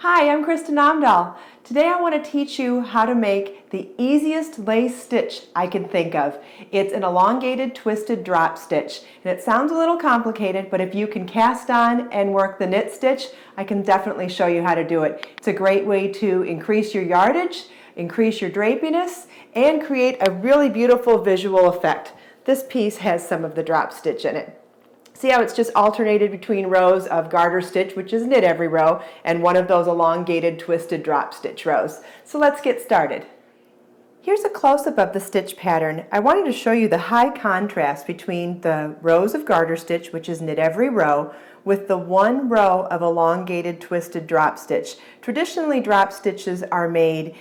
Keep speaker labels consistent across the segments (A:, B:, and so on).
A: Hi, I'm Kristen Amdahl. Today I want to teach you how to make the easiest lace stitch I can think of. It's an elongated twisted drop stitch. And it sounds a little complicated, but if you can cast on and work the knit stitch, I can definitely show you how to do it. It's a great way to increase your yardage, increase your drapiness, and create a really beautiful visual effect. This piece has some of the drop stitch in it. See how it's just alternated between rows of garter stitch, which is knit every row, and one of those elongated twisted drop stitch rows. So let's get started. Here's a close-up of the stitch pattern. I wanted to show you the high contrast between the rows of garter stitch, which is knit every row, with the one row of elongated twisted drop stitch. Traditionally, drop stitches are made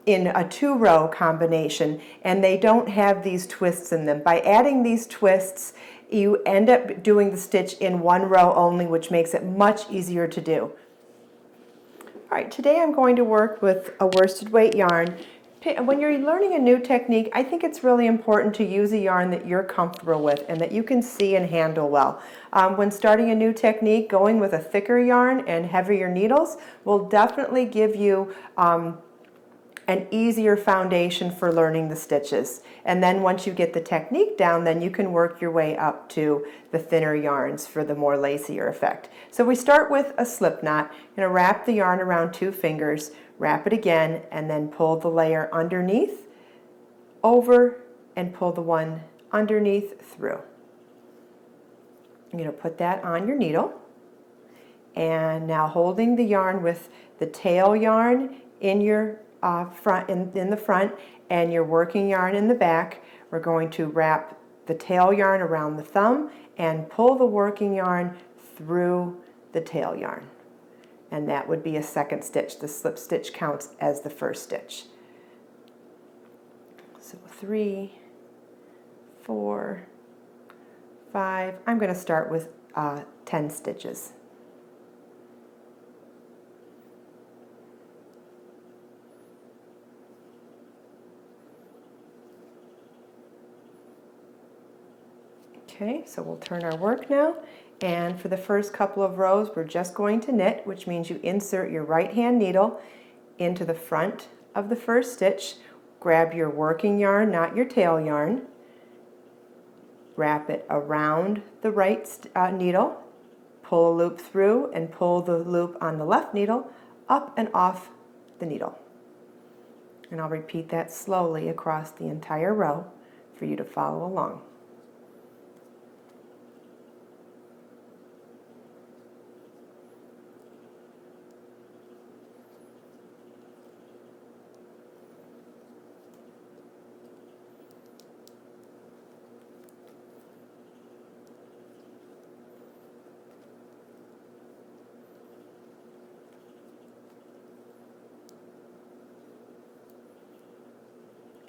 A: in a two-row combination, and they don't have these twists in them. By adding these twists, you end up doing the stitch in one row only, which makes it much easier to do. All right, today I'm going to work with a worsted weight yarn. When you're learning a new technique, I think it's really important to use a yarn that you're comfortable with and that you can see and handle well. When starting a new technique, going with a thicker yarn and heavier needles will definitely give you an easier foundation for learning the stitches. And then once you get the technique down, then you can work your way up to the thinner yarns for the more lacier effect. So we start with a slip knot. You're going to wrap the yarn around 2 fingers, wrap it again, and then pull the layer underneath, over, and pull the one underneath through. You're going to put that on your needle. And now holding the yarn with the tail yarn in your in the front and your working yarn in the back, we're going to wrap the tail yarn around the thumb and pull the working yarn through the tail yarn. And that would be a second stitch. The slip stitch counts as the first stitch. So 3, 4, 5. I'm going to start with 10 stitches. Okay, so we'll turn our work now, and for the first couple of rows we're just going to knit, which means you insert your right hand needle into the front of the first stitch, grab your working yarn, not your tail yarn, wrap it around the right needle, pull a loop through and pull the loop on the left needle up and off the needle. And I'll repeat that slowly across the entire row for you to follow along.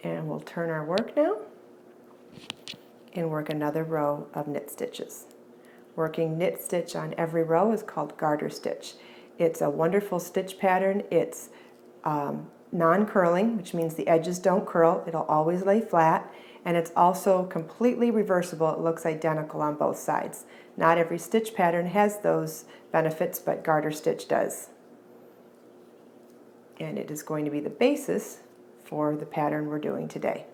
A: And we'll turn our work now and work another row of knit stitches. Working knit stitch on every row is called garter stitch. It's a wonderful stitch pattern. It's non-curling, which means the edges don't curl. It'll always lay flat. And it's also completely reversible. It looks identical on both sides. Not every stitch pattern has those benefits, but garter stitch does. And it is going to be the basis for the pattern we're doing today.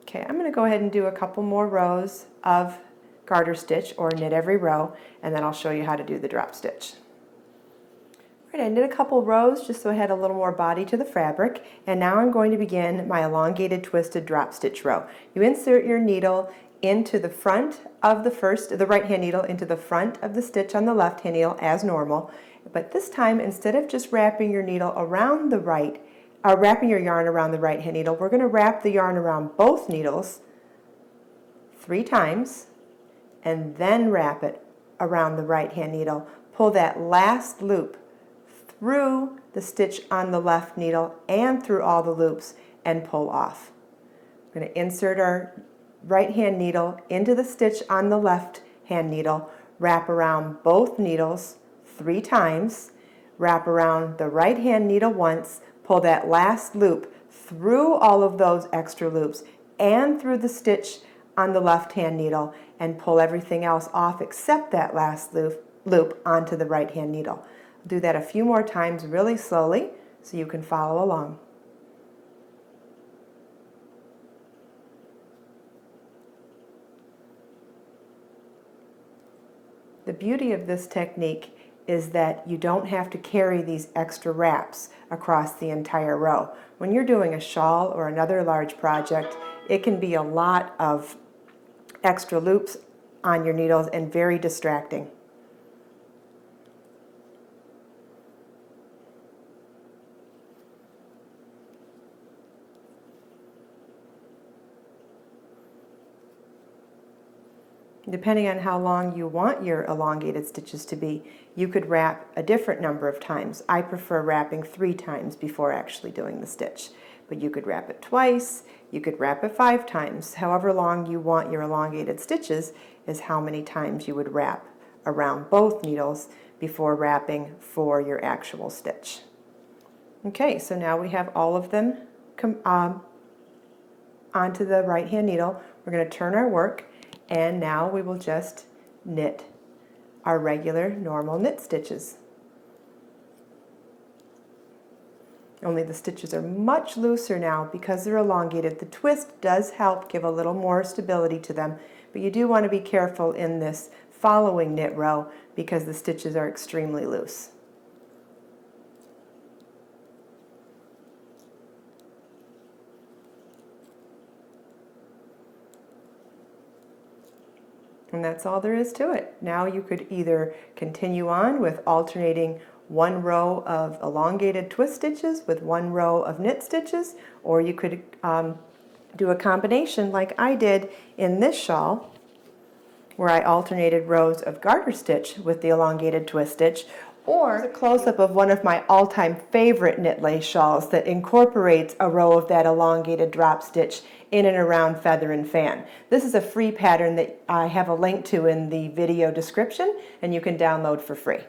A: Okay, I'm going to go ahead and do a couple more rows of garter stitch, or knit every row, and then I'll show you how to do the drop stitch. All right, I knit a couple rows just so I had a little more body to the fabric, and now I'm going to begin my elongated twisted drop stitch row. You insert your needle into the front of the right hand needle into the front of the stitch on the left hand needle as normal, but this time instead of just wrapping your needle around the wrapping your yarn around the right hand needle, we're going to wrap the yarn around both needles 3 times and then wrap it around the right hand needle. Pull that last loop through the stitch on the left needle and through all the loops and pull off. We're going to insert our right hand needle into the stitch on the left hand needle, wrap around both needles 3 times, wrap around the right hand needle once, pull that last loop through all of those extra loops and through the stitch on the left hand needle and pull everything else off except that last loop onto the right hand needle. Do that a few more times really slowly so you can follow along. The beauty of this technique is that you don't have to carry these extra wraps across the entire row. When you're doing a shawl or another large project, it can be a lot of extra loops on your needles and very distracting. Depending on how long you want your elongated stitches to be, you could wrap a different number of times. I prefer wrapping 3 times before actually doing the stitch. But you could wrap it twice, you could wrap it 5 times. However long you want your elongated stitches is how many times you would wrap around both needles before wrapping for your actual stitch. Okay, so now we have all of them onto the right hand needle. We're going to turn our work, and now we will just knit our regular normal knit stitches. Only the stitches are much looser now because they're elongated. The twist does help give a little more stability to them, but you do want to be careful in this following knit row because the stitches are extremely loose. And that's all there is to it. Now you could either continue on with alternating one row of elongated twist stitches with one row of knit stitches, or you could do a combination like I did in this shawl, where I alternated rows of garter stitch with the elongated twist stitch, or a close-up of one of my all-time favorite knit lace shawls that incorporates a row of that elongated drop stitch in and around feather and fan. This is a free pattern that I have a link to in the video description, and you can download for free.